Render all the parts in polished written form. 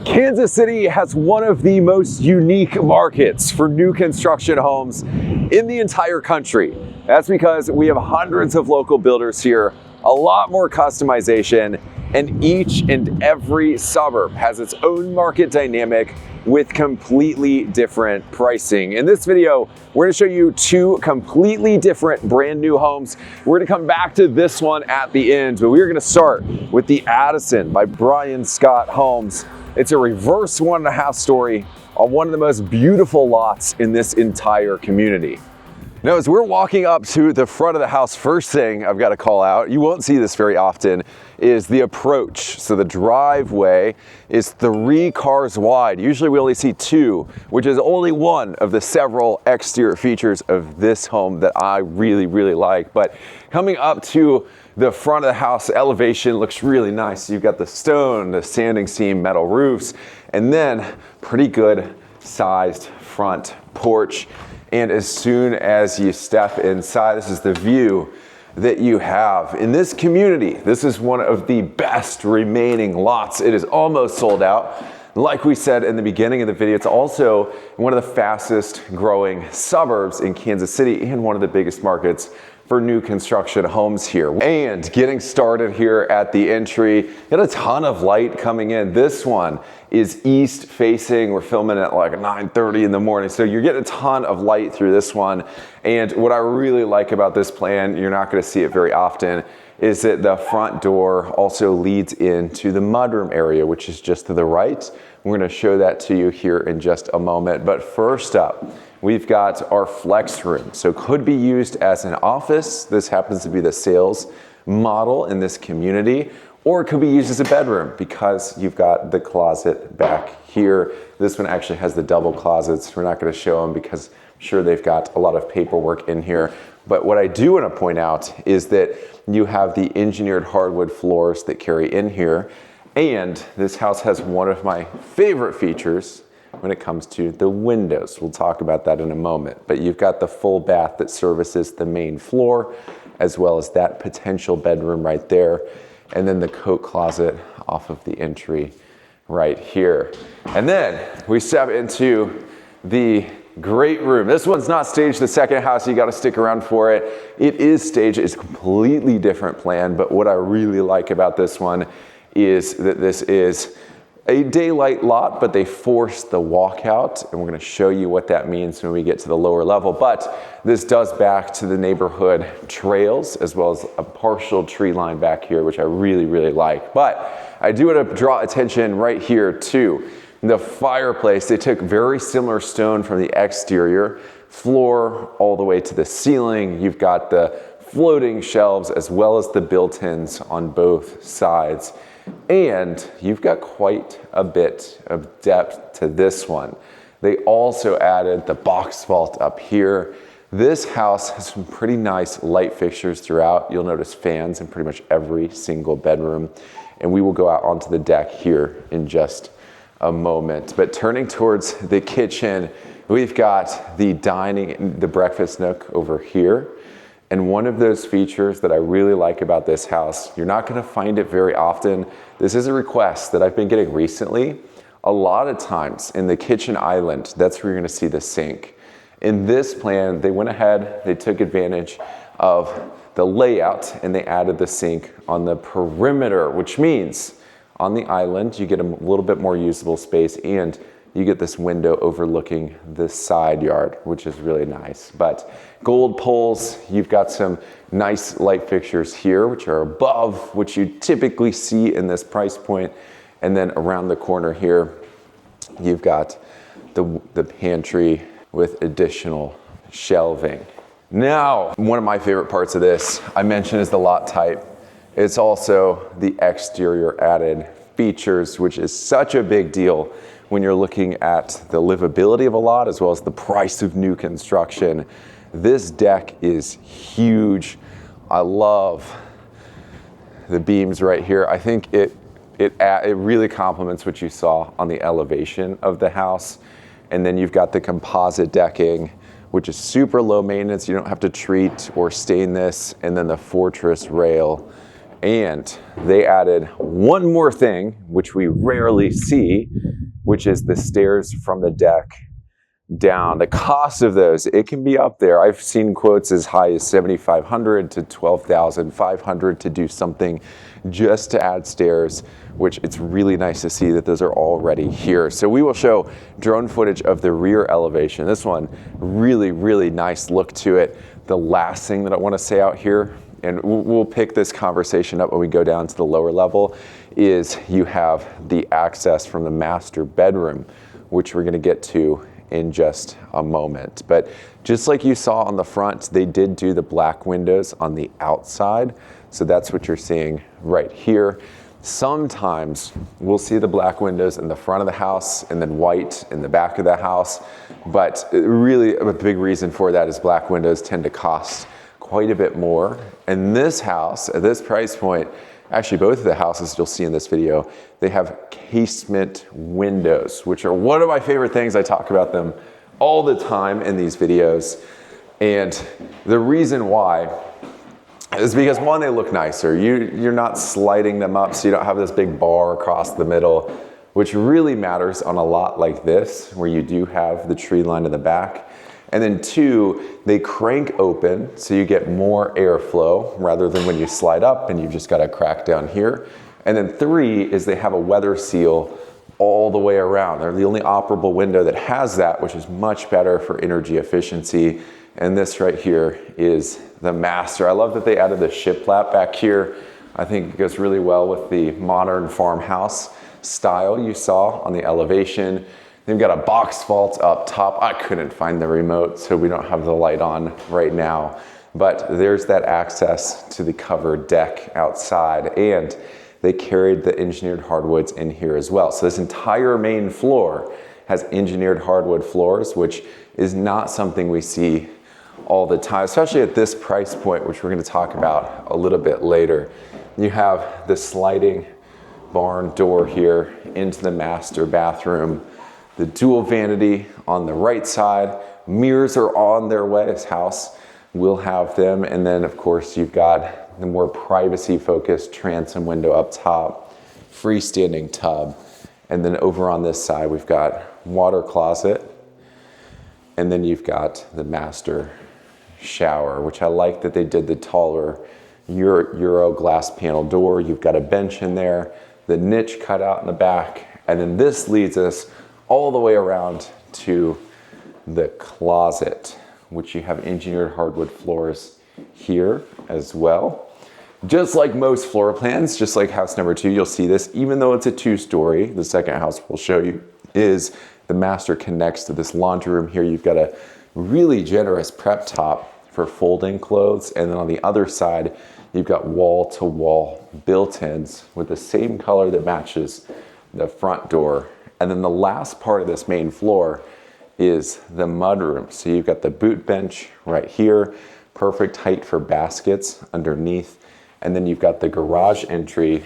Kansas City has one of the most unique markets for new construction homes in the entire country. That's because we have hundreds of local builders here, a lot more customization, and each and every suburb has its own market dynamic with completely different pricing. In this video, we're going to show you two completely different brand new homes. We're going to come back to this one at the end, but we're going to start with the Addison by Brian Scott Homes. It's a reverse 1.5 story on one of the most beautiful lots in this entire community. Now, as we're walking up to the front of the house, first thing I've got to call out, you won't see this very often, is the approach. So the driveway is 3 cars wide. Usually we only see 2, which is only one of the several exterior features of this home that I really, really like. But coming up to the front of the house, elevation looks really nice. You've got the stone, the standing seam, metal roofs, and then pretty good sized front porch. And as soon as you step inside, this is the view that you have. In this community, this is one of the best remaining lots. It is almost sold out. Like we said in the beginning of the video, it's also one of the fastest growing suburbs in Kansas City and one of the biggest markets for new construction homes here. And getting started here at the entry, got a ton of light coming in. This one is east facing. We're filming at like 9:30 in the morning. So you're getting a ton of light through this one. And what I really like about this plan, you're not gonna see it very often, is that the front door also leads into the mudroom area, which is just to the right. We're gonna show that to you here in just a moment. But first up, we've got our flex room. So could be used as an office. This happens to be the sales model in this community, or it could be used as a bedroom because you've got the closet back here. This one actually has the double closets. We're not gonna show them because I'm sure they've got a lot of paperwork in here. But what I do wanna point out is that you have the engineered hardwood floors that carry in here. And this house has one of my favorite features when it comes to the windows. We'll talk about that in a moment. But you've got the full bath that services the main floor, as well as that potential bedroom right there. And then the coat closet off of the entry right here. And then we step into the great room. This one's not staged, the second house, you gotta stick around for it. It is staged, it's a completely different plan, but what I really like about this one is that this is a daylight lot, but they forced the walkout, and we're gonna show you what that means when we get to the lower level. But this does back to the neighborhood trails, as well as a partial tree line back here, which I really, really like. But I do want to draw attention right here to the fireplace. They took very similar stone from the exterior, floor all the way to the ceiling. You've got the floating shelves as well as the built-ins on both sides. And you've got quite a bit of depth to this one. They also added the box vault up here. This house has some pretty nice light fixtures throughout. You'll notice fans in pretty much every single bedroom. And we will go out onto the deck here in just a moment. But turning towards the kitchen, we've got the dining, the breakfast nook over here. And one of those features that I really like about this house, you're not gonna find it very often. This is a request that I've been getting recently. A lot of times in the kitchen island, that's where you're gonna see the sink. In this plan, they went ahead, they took advantage of the layout and they added the sink on the perimeter, which means on the island, you get a little bit more usable space and you get this window overlooking the side yard, which is really nice. But gold poles, you've got some nice light fixtures here, which are above what you typically see in this price point. And then around the corner here, you've got the pantry with additional shelving. Now, one of my favorite parts of this, I mentioned, is the lot type. It's also the exterior added features, which is such a big deal when you're looking at the livability of a lot as well as the price of new construction. This deck is huge. I love the beams right here. I think it really complements what you saw on the elevation of the house. And then you've got the composite decking, which is super low maintenance. You don't have to treat or stain this. And then the fortress rail And they added one more thing, which we rarely see, which is the stairs from the deck down. The cost of those, it can be up there. I've seen quotes as high as $7,500 to $12,500 to do something just to add stairs, which it's really nice to see that those are already here. So we will show drone footage of the rear elevation. This one, really, really nice look to it. The last thing that I want to say out here, and we'll pick this conversation up when we go down to the lower level, is you have the access from the master bedroom, which we're going to get to in just a moment. But just like you saw on the front, they did do the black windows on the outside. So that's what you're seeing right here. Sometimes we'll see the black windows in the front of the house and then white in the back of the house. But really a big reason for that is black windows tend to cost quite a bit more. And this house, at this price point, actually both of the houses you'll see in this video, they have casement windows, which are one of my favorite things. I talk about them all the time in these videos. And the reason why is because, one, they look nicer. You're not sliding them up, so you don't have this big bar across the middle, which really matters on a lot like this, where you do have the tree line in the back. And then two, they crank open, so you get more airflow rather than when you slide up and you've just got a crack down here. And then three is they have a weather seal all the way around. They're the only operable window that has that, which is much better for energy efficiency. And this right here is the master. I love that they added the shiplap back here. I think it goes really well with the modern farmhouse style you saw on the elevation. They've got a box vault up top. I couldn't find the remote, so we don't have the light on right now. But there's that access to the covered deck outside, and they carried the engineered hardwoods in here as well. So this entire main floor has engineered hardwood floors, which is not something we see all the time, especially at this price point, which we're going to talk about a little bit later. You have the sliding barn door here into the master bathroom. The dual vanity on the right side. Mirrors are on their way. This house will have them. And then, of course, you've got the more privacy-focused transom window up top, freestanding tub. And then over on this side, we've got water closet. And then you've got the master shower, which I like that they did the taller Euro glass panel door. You've got a bench in there, the niche cut out in the back. And then this leads us all the way around to the closet, which you have engineered hardwood floors here as well. Just like most floor plans, just like house number 2, you'll see this, even though it's a 2-story, the second house we'll show you is the master connects to this laundry room here. You've got a really generous prep top for folding clothes. And then on the other side, you've got wall-to-wall built-ins with the same color that matches the front door. And then the last part of this main floor is the mudroom. So you've got the boot bench right here, perfect height for baskets underneath. And then you've got the garage entry,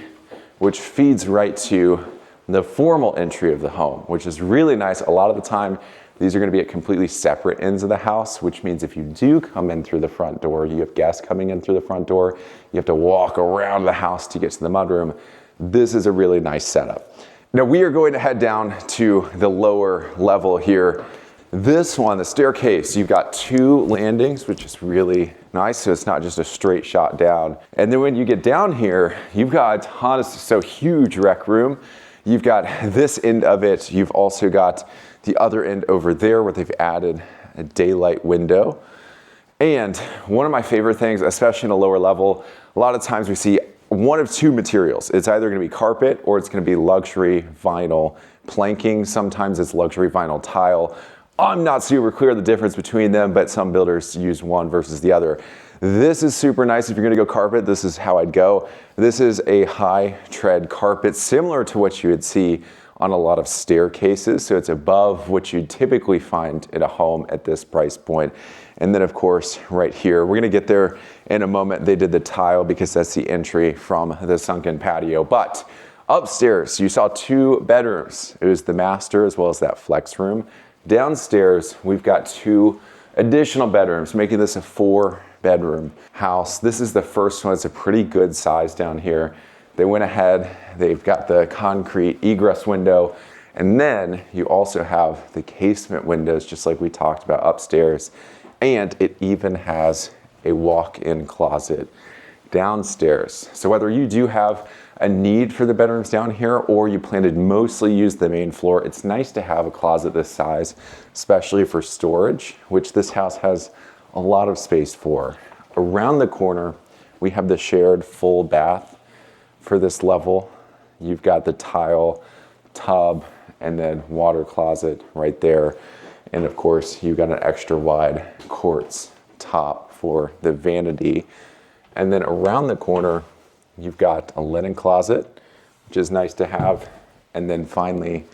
which feeds right to the formal entry of the home, which is really nice. A lot of the time, these are going to be at completely separate ends of the house, which means if you do come in through the front door, you have guests coming in through the front door, you have to walk around the house to get to the mudroom. This is a really nice setup. Now we are going to head down to the lower level here. This one, the staircase, you've got 2 landings, which is really nice. So it's not just a straight shot down. And then when you get down here, you've got a ton of, so huge rec room. You've got this end of it. You've also got the other end over there where they've added a daylight window. And one of my favorite things, especially in a lower level, a lot of times we see one of 2 materials. It's either going to be carpet or it's going to be luxury vinyl planking. Sometimes it's luxury vinyl tile. I'm not super clear the difference between them, but some builders use one versus the other. This is super nice. If you're going to go carpet, this is how I'd go. This is a high tread carpet, similar to what you would see on a lot of staircases. So it's above what you'd typically find in a home at this price point. And then of course, right here, we're gonna get there in a moment. They did the tile because that's the entry from the sunken patio. But upstairs, you saw 2 bedrooms. It was the master as well as that flex room. Downstairs, we've got 2 additional bedrooms, making this a 4 bedroom house. This is the first one. It's a pretty good size down here. They went ahead, they've got the concrete egress window, and then you also have the casement windows, just like we talked about upstairs. And it even has a walk-in closet downstairs. So whether you do have a need for the bedrooms down here or you plan to mostly use the main floor, it's nice to have a closet this size, especially for storage, which this house has a lot of space for. Around the corner, we have the shared full bath for this level. You've got the tile tub and then water closet right there. And of course, you've got an extra wide quartz top for the vanity. And then around the corner, you've got a linen closet, which is nice to have. And then finally,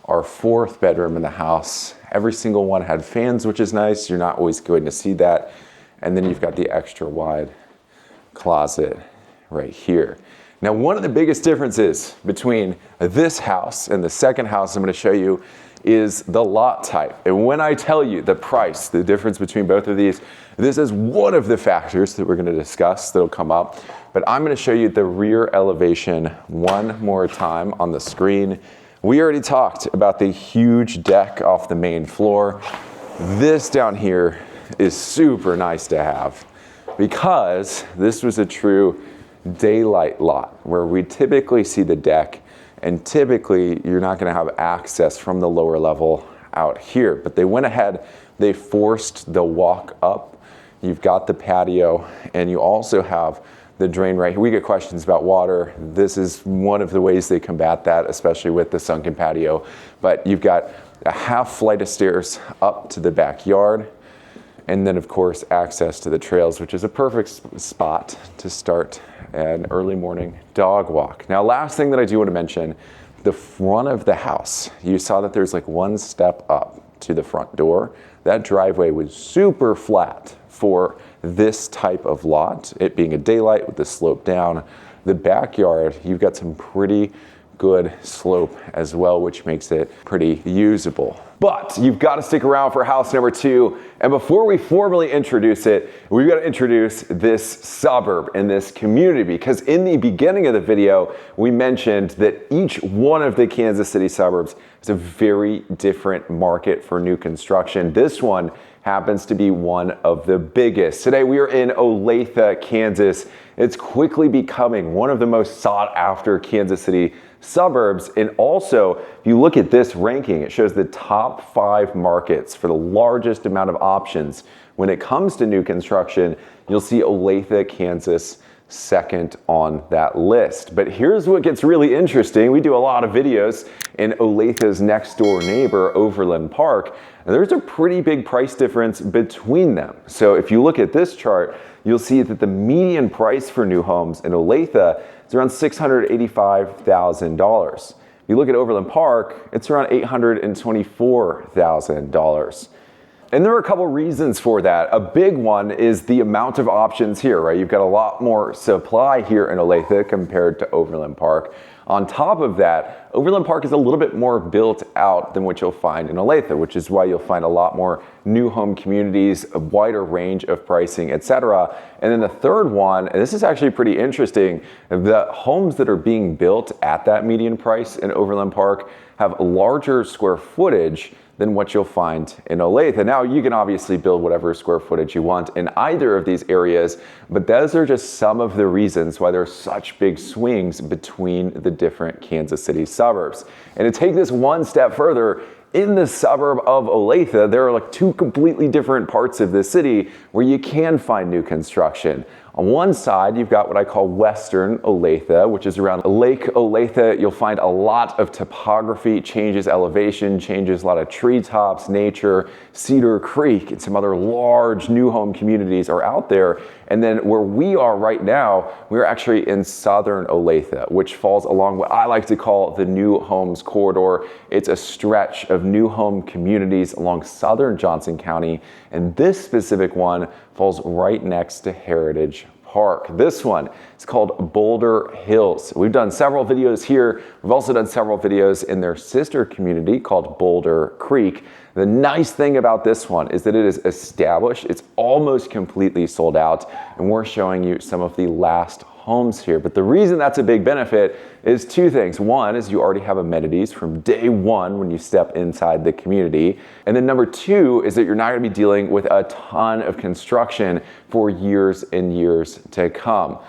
our fourth bedroom in the house. Every single one had fans, which is nice. You're not always going to see that. And then you've got the extra wide closet right here. Now, one of the biggest differences between this house and the second house I'm going to show you is the lot type. And when I tell you the price, the difference between both of these, this is one of the factors that we're going to discuss that'll come up. But I'm going to show you the rear elevation one more time on the screen. We already talked about the huge deck off the main floor. This down here is super nice to have because this was a true daylight lot where we typically see the deck, and typically you're not going to have access from the lower level out here. But they went ahead, they forced the walk up. You've got the patio, and you also have the drain right here. We get questions about water. This is one of the ways they combat that, especially with the sunken patio. But you've got a half flight of stairs up to the backyard, and then of course access to the trails, which is a perfect spot to start an early morning dog walk. Now, last thing that I do want to mention, the front of the house. You saw that there's like one step up to the front door. That driveway was super flat for this type of lot, it being a daylight with the slope down. The backyard, you've got some pretty good slope as well, which makes it pretty usable. But you've got to stick around for house number two. And before we formally introduce it, we've got to introduce this suburb in this community, because in the beginning of the video, we mentioned that each one of the Kansas City suburbs is a very different market for new construction. This one happens to be one of the biggest. Today we are in Olathe, Kansas. It's quickly becoming one of the most sought after Kansas City suburbs. And also, if you look at this ranking, it shows the top 5 markets for the largest amount of options. When it comes to new construction, you'll see Olathe, Kansas second on that list. But here's what gets really interesting. We do a lot of videos in Olathe's next door neighbor, Overland Park, and there's a pretty big price difference between them. So if you look at this chart, you'll see that the median price for new homes in Olathe is around $685,000. If you look at Overland Park, it's around $824,000. And there are a couple reasons for that. A big one is the amount of options here, right? You've got a lot more supply here in Olathe compared to Overland Park. On top of that, Overland Park is a little bit more built out than what you'll find in Olathe, which is why you'll find a lot more new home communities, a wider range of pricing, etc. And then the third one, and this is actually pretty interesting, the homes that are being built at that median price in Overland Park have larger square footage than what you'll find in Olathe. Now, you can obviously build whatever square footage you want in either of these areas, but those are just some of the reasons why there are such big swings between the different Kansas City suburbs. And to take this one step further, in the suburb of Olathe, there are like 2 completely different parts of the city where you can find new construction. On one side, you've got what I call Western Olathe, which is around Lake Olathe. You'll find a lot of topography, changes elevation, changes a lot of treetops, nature, Cedar Creek, and some other large new home communities are out there. And then where we are right now, we're actually in Southern Olathe, which falls along what I like to call the New Homes Corridor. It's a stretch of new home communities along southern Johnson County, and this specific one falls right next to Heritage park. This one is called Boulder Hills. We've done several videos here. We've also done several videos in their sister community called Boulder Creek. The nice thing about this one is that it is established. It's almost completely sold out, and we're showing you some of the last homes here. But the reason that's a big benefit is two things. One is you already have amenities from day one when you step inside the community. And then number two is that you're not going to be dealing with a ton of construction for years and years to come.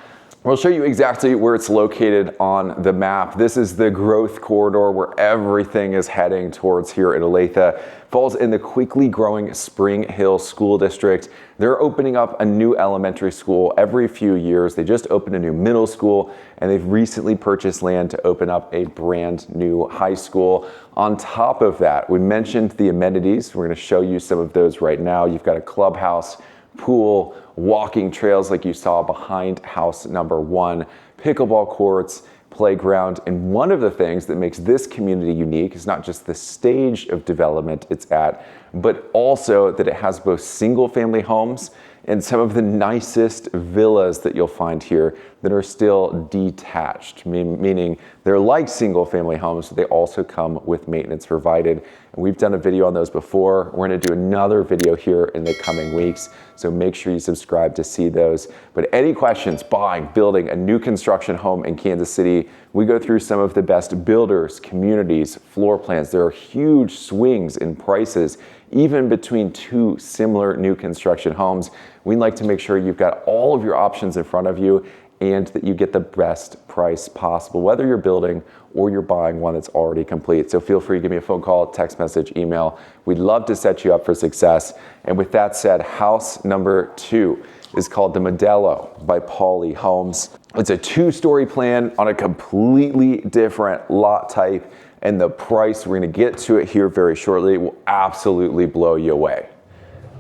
We'll show you exactly where it's located on the map. This is the growth corridor where everything is heading towards here in Olathe. Falls in the quickly growing Spring Hill School District. They're opening up a new elementary school every few years. They just opened a new middle school, and they've recently purchased land to open up a brand new high school. On top of that, we mentioned the amenities. We're going to show you some of those right now. You've got a clubhouse, pool, walking trails like you saw behind house number one, pickleball courts, playground. And one of the things that makes this community unique is not just the stage of development it's at, but also that it has both single family homes and some of the nicest villas that you'll find here that are still detached, meaning they're like single family homes, but they also come with maintenance provided. And we've done a video on those before. We're going to do another video here in the coming weeks, so make sure you subscribe to see those. But any questions buying, building a new construction home in Kansas City, we go through some of the best builders, communities, floor plans. There are huge swings in prices, even between two similar new construction homes. We'd like to make sure you've got all of your options in front of you and that you get the best price possible, whether you're building or you're buying one that's already complete. So feel free to give me a phone call, text message, email. We'd love to set you up for success. And with that said, house number 2 is called the Modelo by Pauly Homes. It's a 2-story plan on a completely different lot type, and the price, we're going to get to it here very shortly, will absolutely blow you away.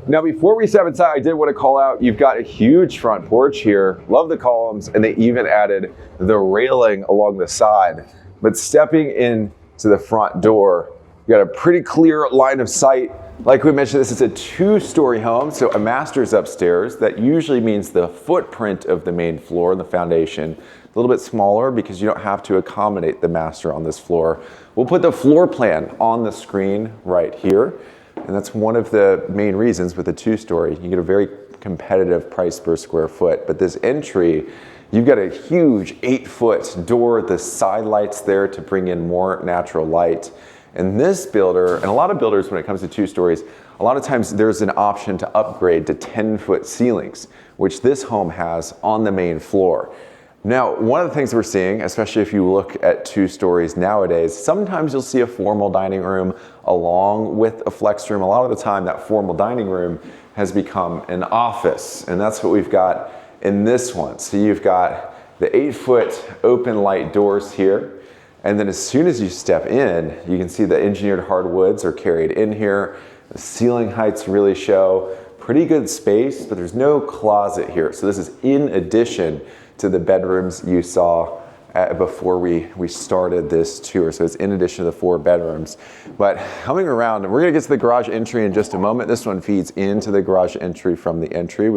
Now, before we step inside, I did want to call out, you've got a huge front porch here. Love the columns, and they even added the railing along the side. But stepping into the front door, you got a pretty clear line of sight. Like we mentioned, this is a 2-story home, so a master's upstairs. That usually means the footprint of the main floor and the foundation a little bit smaller because you don't have to accommodate the master on this floor. We'll put the floor plan on the screen right here. And that's one of the main reasons with a 2-story. You get a very competitive price per square foot. But this entry, you've got a huge 8-foot door, the side lights there to bring in more natural light. And this builder, and a lot of builders when it comes to 2 stories, a lot of times there's an option to upgrade to 10-foot ceilings, which this home has on the main floor. Now, one of the things we're seeing, especially if you look at 2 stories nowadays, sometimes you'll see a formal dining room along with a flex room. A lot of the time that formal dining room has become an office, and that's what we've got in this one. So you've got the 8-foot open light doors here, and then as soon as you step in, you can see the engineered hardwoods are carried in here. The ceiling heights really show pretty good space, but there's no closet here. So this is in addition to the bedrooms you saw before we started this tour. So it's in addition to the 4 bedrooms. But coming around, and we're gonna get to the garage entry in just a moment. This one feeds into the garage entry from the entry,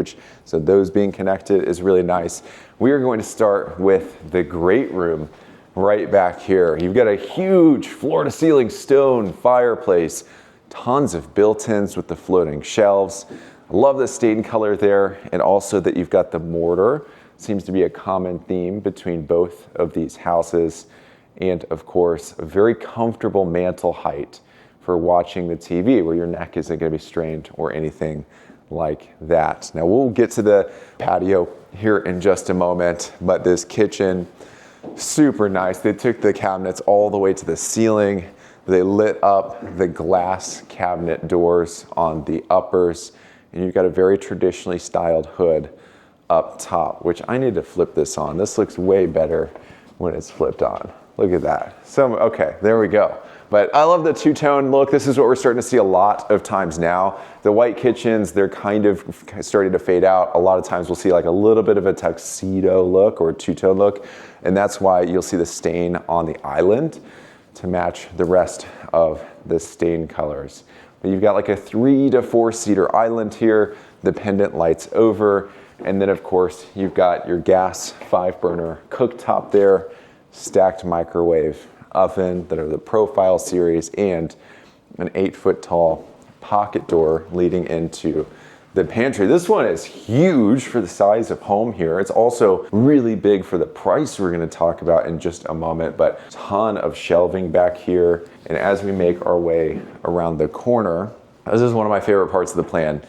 so those being connected is really nice. We are going to start with the great room right back here. You've got a huge floor to ceiling stone fireplace, tons of built-ins with the floating shelves. I love the stain color there, and also that you've got the mortar. Seems to be a common theme between both of these houses. And of course, a very comfortable mantle height for watching the TV where your neck isn't going to be strained or anything like that. Now we'll get to the patio here in just a moment, but this kitchen, super nice. They took the cabinets all the way to the ceiling. They lit up the glass cabinet doors on the uppers, and you've got a very traditionally styled hood up top, which I need to flip this on. This looks way better when it's flipped on. Look at that. So, okay, there we go. But I love the 2-tone look. This is what we're starting to see a lot of times now. The white kitchens, they're kind of starting to fade out. A lot of times we'll see like a little bit of a tuxedo look or a 2-tone look, and that's why you'll see the stain on the island to match the rest of the stain colors. But you've got like a 3 to 4 seater island here. the pendant lights over. And then of course, you've got your gas 5-burner cooktop there, stacked microwave oven that are the profile series, and an 8-foot tall pocket door leading into the pantry. This one is huge for the size of home here. It's also really big for the price we're gonna talk about in just a moment, but ton of shelving back here. And as we make our way around the corner, this is one of my favorite parts of the plan.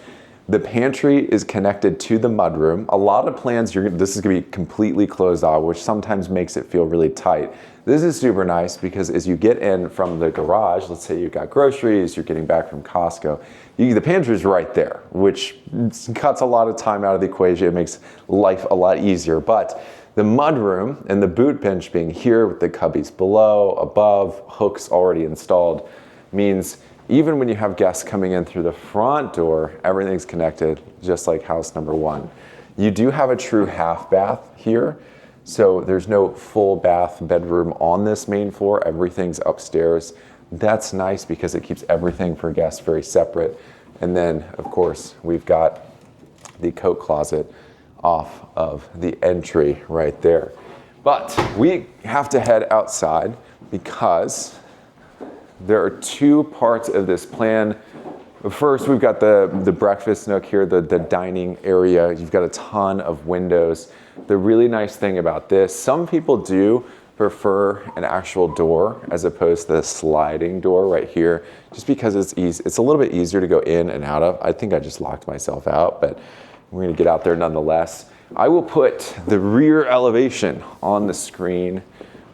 The pantry is connected to the mudroom. A lot of plans, this is gonna be completely closed off, which sometimes makes it feel really tight. This is super nice because as you get in from the garage, let's say you've got groceries, you're getting back from Costco, the pantry is right there, which cuts a lot of time out of the equation. It makes life a lot easier. But the mudroom and the boot bench being here with the cubbies below, above, hooks already installed, means even when you have guests coming in through the front door, everything's connected, just like house number 1. You do have a true half bath here. So there's no full bath bedroom on this main floor. Everything's upstairs. That's nice because it keeps everything for guests very separate. And then, of course, we've got the coat closet off of the entry right there. But we have to head outside because there are 2 parts of this plan. First, we've got the breakfast nook here, the dining area. You've got a ton of windows. The really nice thing about this, some people do prefer an actual door as opposed to the sliding door right here, just because it's easy. It's a little bit easier to go in and out of. I think I just locked myself out, but we're gonna get out there nonetheless. I will put the rear elevation on the screen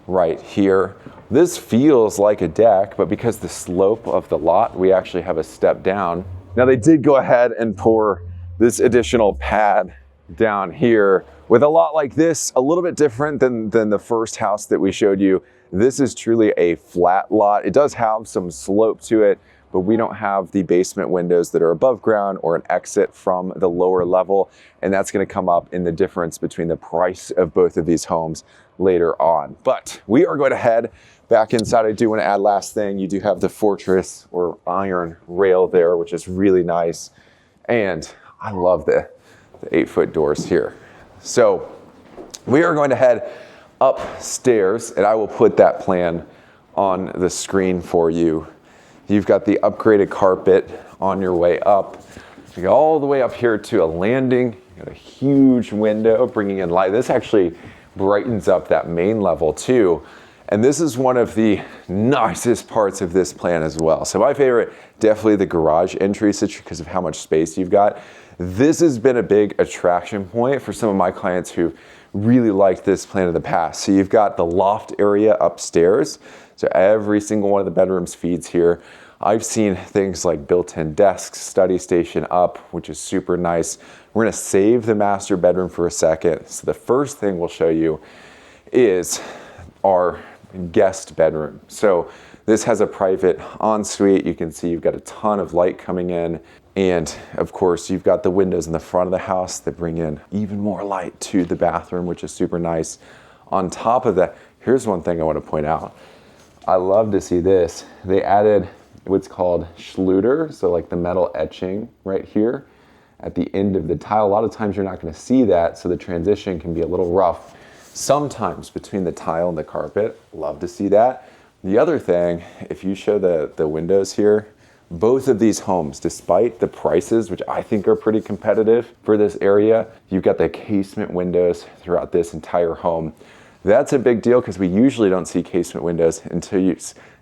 right here. This feels like a deck, but because the slope of the lot, we actually have a step down. Now they did go ahead and pour this additional pad down here with a lot like this, a little bit different than the first house that we showed you. This is truly a flat lot. It does have some slope to it, but we don't have the basement windows that are above ground or an exit from the lower level. And that's gonna come up in the difference between the price of both of these homes later on. But we are going to head back inside. I do want to add last thing, you do have the fortress or iron rail there, which is really nice. And I love the 8-foot doors here. So we are going to head upstairs and I will put that plan on the screen for you. You've got the upgraded carpet on your way up. You go all the way up here to a landing. You got a huge window bringing in light. This actually brightens up that main level too. And this is one of the nicest parts of this plan as well. So my favorite, definitely the garage entry because of how much space you've got. This has been a big attraction point for some of my clients who really liked this plan in the past. So you've got the loft area upstairs. So every single one of the bedrooms feeds here. I've seen things like built-in desks, study station up, which is super nice. We're gonna save the master bedroom for a second. So the first thing we'll show you is our guest bedroom. So this has a private ensuite. You can see you've got a ton of light coming in. And of course, you've got the windows in the front of the house that bring in even more light to the bathroom, which is super nice. On top of that, here's one thing I want to point out. I love to see this. They added what's called Schluter, so like the metal etching right here at the end of the tile. A lot of times you're not going to see that, so the transition can be a little rough sometimes between the tile and the carpet. Love to see that. The other thing, if you show the windows here, both of these homes, despite the prices, which I think are pretty competitive for this area, you've got the casement windows throughout this entire home. That's a big deal because we usually don't see casement windows until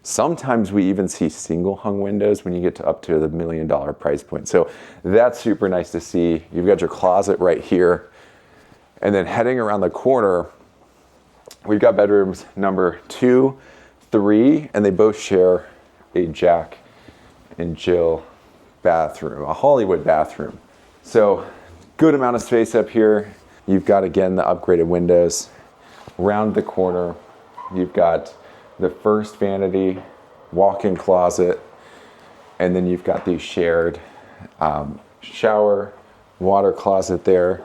sometimes we even see single hung windows when you get to up to the $1 million price point. So that's super nice to see. You've got your closet right here. And then heading around the corner, we've got bedrooms number 2, 3, and they both share a Jack and Jill bathroom, a Hollywood bathroom. So good amount of space up here. You've got, again, the upgraded windows. Round the corner, you've got the first vanity, walk-in closet, and then you've got the shared shower, water closet there.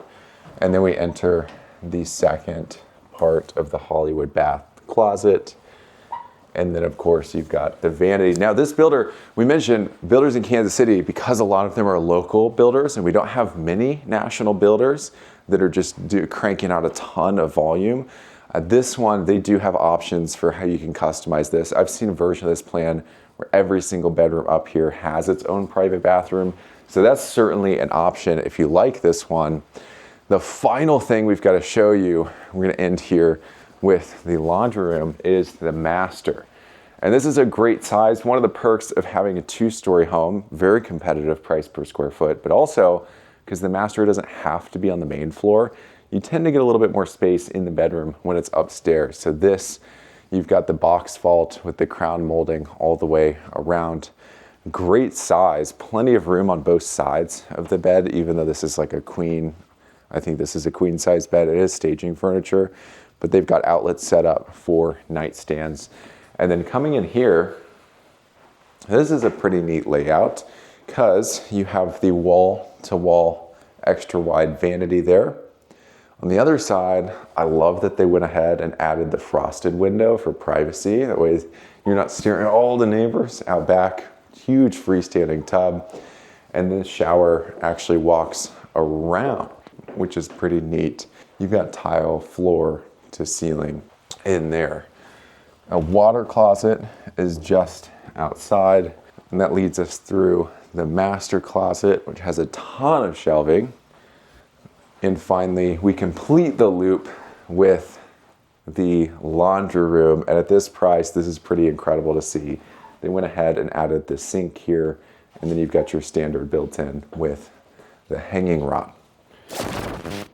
And then we enter the second part of the Hollywood bath closet. And then of course you've got the vanity. Now this builder, we mentioned builders in Kansas City, because a lot of them are local builders and we don't have many national builders that are just cranking out a ton of volume. This one, they do have options for how you can customize this. I've seen a version of this plan where every single bedroom up here has its own private bathroom. So that's certainly an option if you like this one. The final thing we've got to show you, we're going to end here with the laundry room, is the master. And this is a great size. One of the perks of having a 2-story home, very competitive price per square foot, but also because the master doesn't have to be on the main floor, you tend to get a little bit more space in the bedroom when it's upstairs. So this, you've got the box vault with the crown molding all the way around. Great size, plenty of room on both sides of the bed, even though this is like a queen. I think this is a queen size bed. It is staging furniture, but they've got outlets set up for nightstands. And then coming in here, this is a pretty neat layout because you have the wall-to-wall extra wide vanity there. On the other side, I love that they went ahead and added the frosted window for privacy. That way you're not staring at all the neighbors out back. Huge freestanding tub. And the shower actually walks around, which is pretty neat. You've got tile floor to ceiling in there. A water closet is just outside, and that leads us through the master closet, which has a ton of shelving. And finally, we complete the loop with the laundry room. And at this price, this is pretty incredible to see. They went ahead and added the sink here, and then you've got your standard built in with the hanging rod.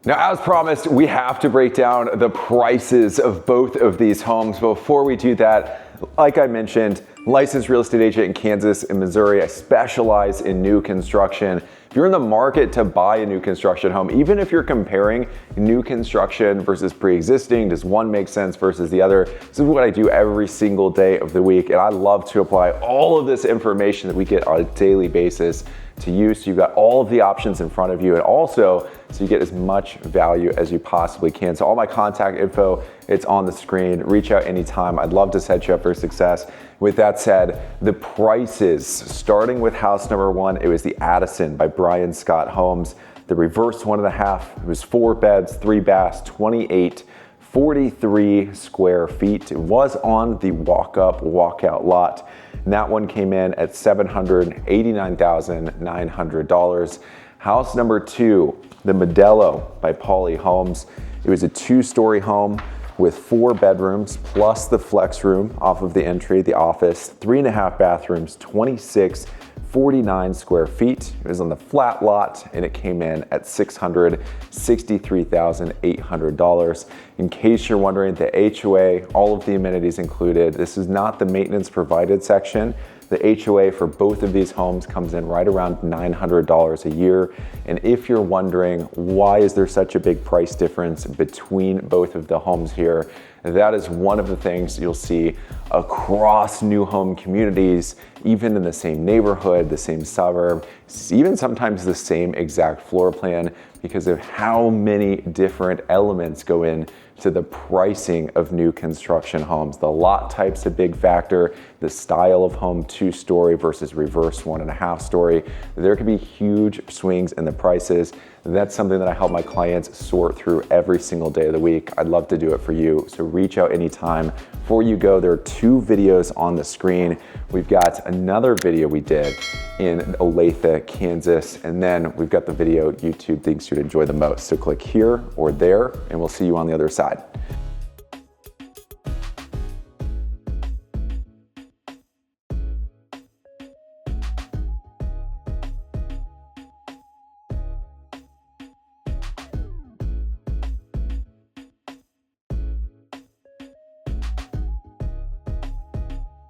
Now, as promised, we have to break down the prices of both of these homes. Before we do that, like I mentioned, licensed real estate agent in Kansas and Missouri. I specialize in new construction. If you're in the market to buy a new construction home, even if you're comparing new construction versus pre-existing, does one make sense versus the other? This is what I do every single day of the week, and I love to apply all of this information that we get on a daily basis to you, so you've got all of the options in front of you, and also so you get as much value as you possibly can. So all my contact info, it's on the screen. Reach out anytime. I'd love to set you up for success. With that said, the prices, starting with house number 1, it was the Addison by Brian Scott Homes. The reverse 1.5, it was 4 beds, 3 baths, 43 square feet. It was on the walkout lot. And that one came in at $789,900. House number 2, the Modelo by Pauly Homes. It was a 2-story home with 4 bedrooms plus the flex room off of the entry, the office, 3.5 bathrooms, 49 square feet. It was on the flat lot and it came in at $663,800. In case you're wondering, the HOA, all of the amenities included. This is not the maintenance provided section. The HOA for both of these homes comes in right around $900 a year. And if you're wondering why is there such a big price difference between both of the homes here, that is one of the things you'll see across new home communities, even in the same neighborhood, the same suburb, even sometimes the same exact floor plan, because of how many different elements go in to the pricing of new construction homes. The lot type's a big factor, the style of home, 2-story versus reverse 1.5 story. There can be huge swings in the prices. That's something that I help my clients sort through every single day of the week. I'd love to do it for you, so reach out anytime. Before you go, there are 2 videos on the screen. We've got another video we did in Olathe, Kansas, and then we've got the video YouTube thinks you'd enjoy the most. So click here or there, and we'll see you on the other side.